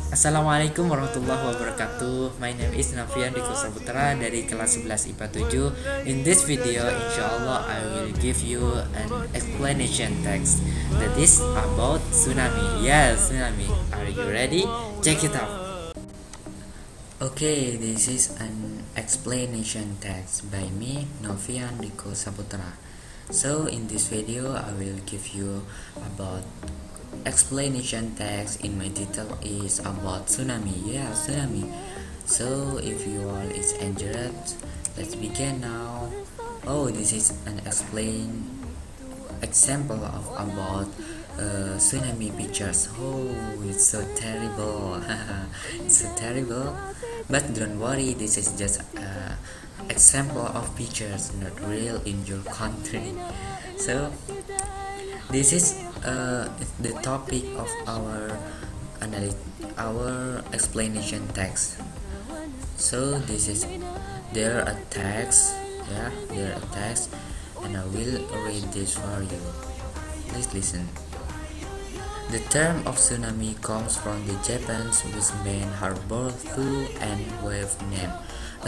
Assalamualaikum warahmatullahi wabarakatuh. My name is Novian, Rico Saputra dari kelas 11 IPA 7. In this video, insyaallah I will give you an explanation text that is about tsunami. Yes, tsunami. Are you ready? Check it out. Okay, this is an explanation text by me, Novian Rico Saputra. So in this video, I will give you about explanation text in my title is about tsunami. Yeah, tsunami. So if you all is interested, let's begin now. Oh, this is an example of about tsunami pictures. Oh, it's so terrible. It's so terrible, but don't worry, this is just example of pictures, not real in your country. So this is the topic of our explanation text. So this is there a text, yeah, there a text, and I will read this for you. Please listen. The term of tsunami comes from the Japanese which means harbor through and wave name.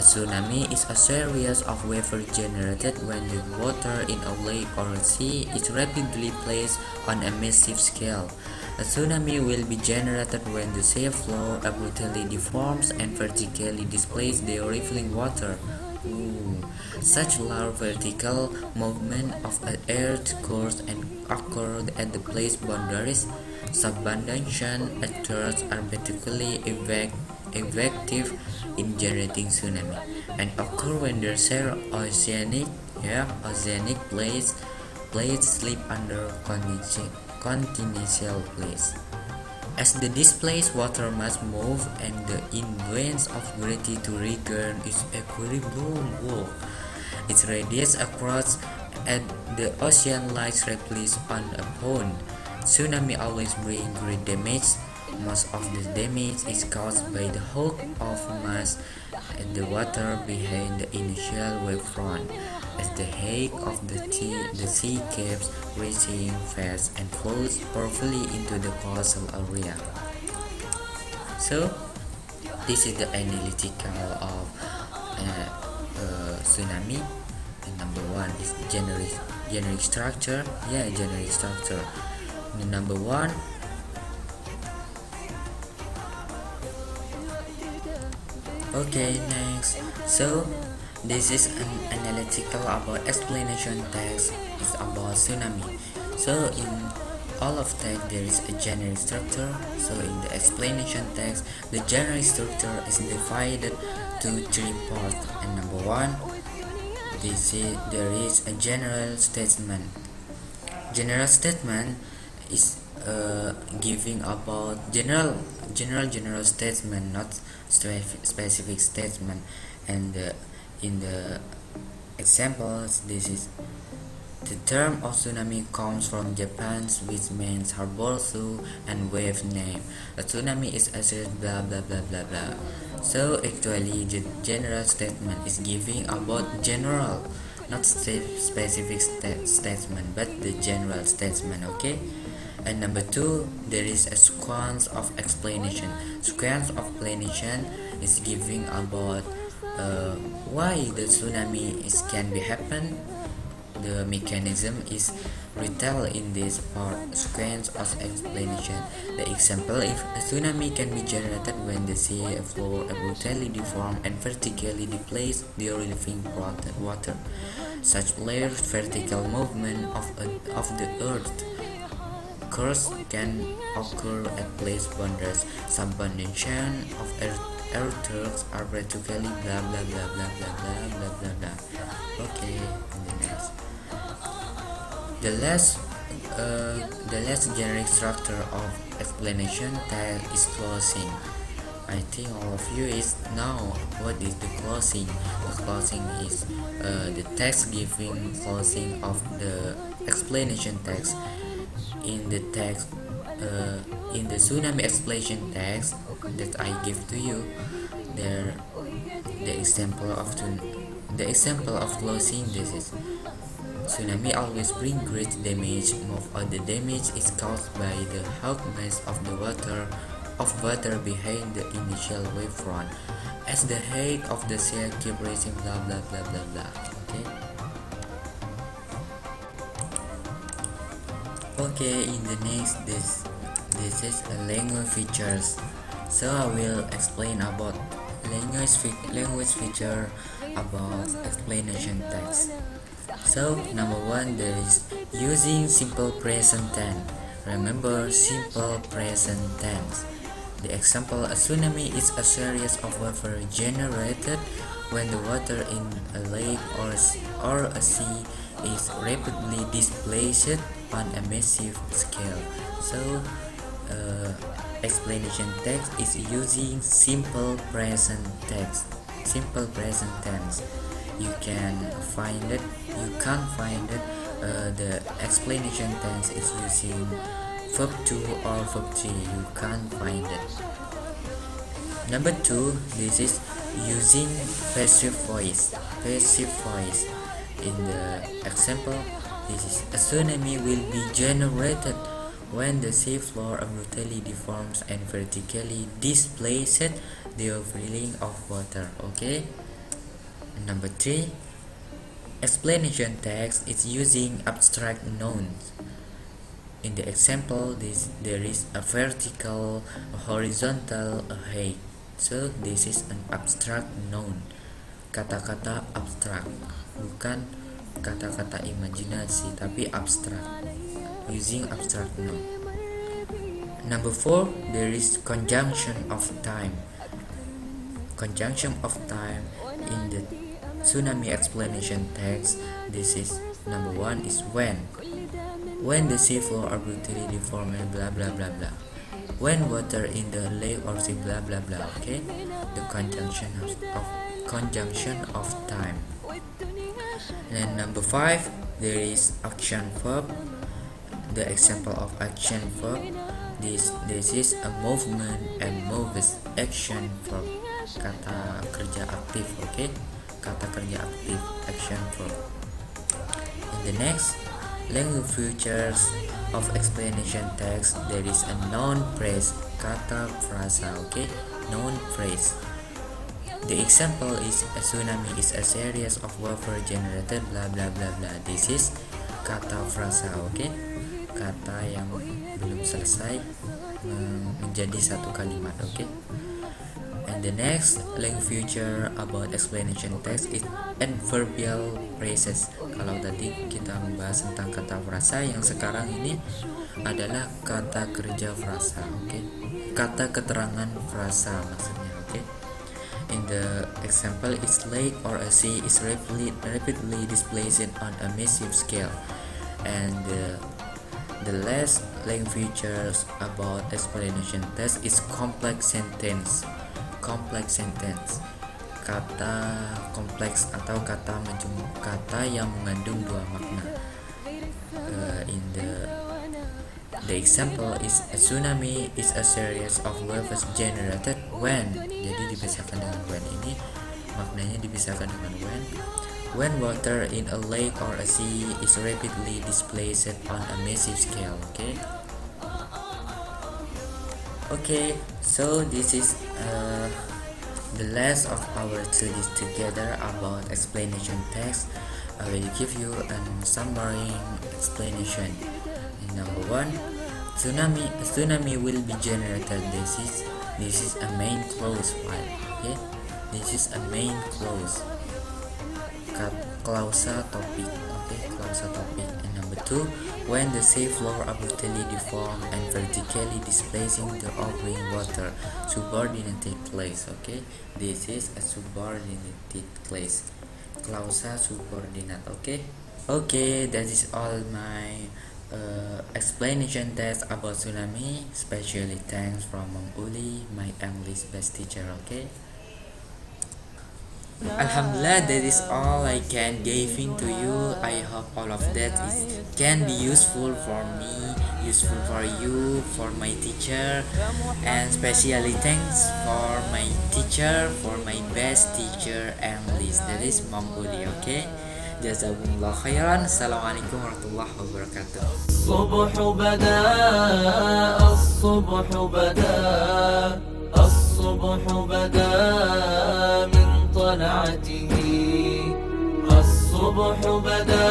A tsunami is a series of waves generated when the water in a lake or sea is rapidly placed on a massive scale. A tsunami will be generated when the sea floor abruptly deforms and vertically displaces the rippling water. Such large vertical movement of an earth course and occur at the place boundaries. Subduction actors are particularly effective in generating tsunami and occur when the share oceanic plates slip under continental plates. As the displaced water must move and the influence of gravity to regain its equilibrium. It radiates across at the ocean like ripples on a pond. Tsunami always bring great damage. Most of the damage is caused by the hulk of mass and the water behind the initial wavefront. As the height of the sea keeps rising fast and flows powerfully into the coastal area. So this is the analytical of tsunami. And number one is generic structure. Yeah, generic structure. Number one, okay, next. So this is an analytical about explanation text is about tsunami. So in all of text there is a generic structure. So in the explanation text, the generic structure is divided to three parts. And number one, there is a general statement. General statement is giving about general statement, not specific statement. And in the examples, this is the term of tsunami comes from Japan's which means harbor through and wave name. A tsunami is a blah blah blah blah blah. So actually the general statement is giving about general, not specific statement, but the general statement. Okay. And number two, there is a sequence of explanation. Sequence of explanation is giving about why the tsunami can be happen. The mechanism is retailed in this part sequence of explanation. The example, if a tsunami can be generated when the sea floor abruptly deform and vertically displace the relieving water. Such layered vertical movement of the earth curves can occur at place boundaries. Subduction of earthquakes are practically blah blah blah blah blah blah blah blah blah. Okay, and the next. The last generic structure of explanation text is closing. I think all of you is know what is the closing. The closing is the text giving closing of the explanation text. In the text, in the tsunami explanation text that I give to you, there the example of closing. This is tsunami always bring great damage. Most of the damage is caused by the hawk mass of the water of water behind the initial wavefront as the height of the sail keep rising blah blah blah blah blah. Okay, in the next this is a language features. So I will explain about language feature about explanation text. So number one, there is using simple present tense. Remember simple present tense. The example, a tsunami is a series of water generated when the water in a lake or a sea is rapidly displaced on a massive scale. So explanation text is using simple present tense. You can find it. The explanation tense is using verb 2 or verb 3. You can't find it. Number 2, this is using passive voice. In the example, this is a tsunami will be generated when the seafloor abruptly deforms and vertically displaces the overflowing of water. Okay. Number 3, explanation text is using abstract nouns. In the example, there is a vertical, a horizontal, a height. So this is an abstract noun. Kata-kata abstrak, bukan kata-kata imajinasi, tapi abstrak. Using abstract noun. Number 4, there is conjunction of time. Conjunction of time in the tsunami explanation text. This is number 1 is when the seafloor abruptly deformed and blah blah blah blah. When water in the lake or sea blah blah blah. Okay, the conjunction of time. And number 5, there is action verb. The example of action verb, this is a movement and moves. Action verb, kata kerja aktif. Okay, kata kerja aktif, action verb. In the next language features of explanation text, there is a noun phrase, kata frasa. Okay, noun phrase. The example is a tsunami is a series of water generated blah blah blah blah. This is kata frasa. Okay, kata yang belum selesai menjadi satu kalimat. Okay. And the next language feature about explanation text is adverbial phrases. Kalau tadi kita membahas tentang kata frasa, yang sekarang ini adalah kata kerja frasa. Okay, kata keterangan frasa maksudnya. Okay. In the example, its lake or a sea is rapidly displaced on a massive scale. And the last language features about explanation text is complex sentence. Kata kompleks atau kata yang mengandung dua makna. In the example is a tsunami is a series of waves generated when. Jadi dipisahkan dengan when, ini maknanya dipisahkan dengan when water in a lake or a sea is rapidly displaced on a massive scale. Okay, so this is the last of our studies together about explanation text. I will give you a summary explanation. Number 1, a tsunami will be generated. This is a main clause file. Okay, this is a main clause. Klausa topik. Okay, klausa topik. And number 2, when the seafloor abruptly deform and vertically displacing the overflowing water, subordinated clause. Okay, this is a subordinated clause. Klausa subordinate. Okay, that is all my explanation text about tsunami. Especially thanks from Mang Uli, my English best teacher. Okay. Alhamdulillah, that is all I can giving to you. I hope all of that can be useful for me, useful for you, for my teacher, and especially thanks for my teacher, for my best teacher English, that is Mang Uli. Okay, Jazakumullah khairan. Assalamualaikum warahmatullahi wabarakatuh. الصبح بدا الصبح بدا الصبح بدا من طلعته الصبح بدا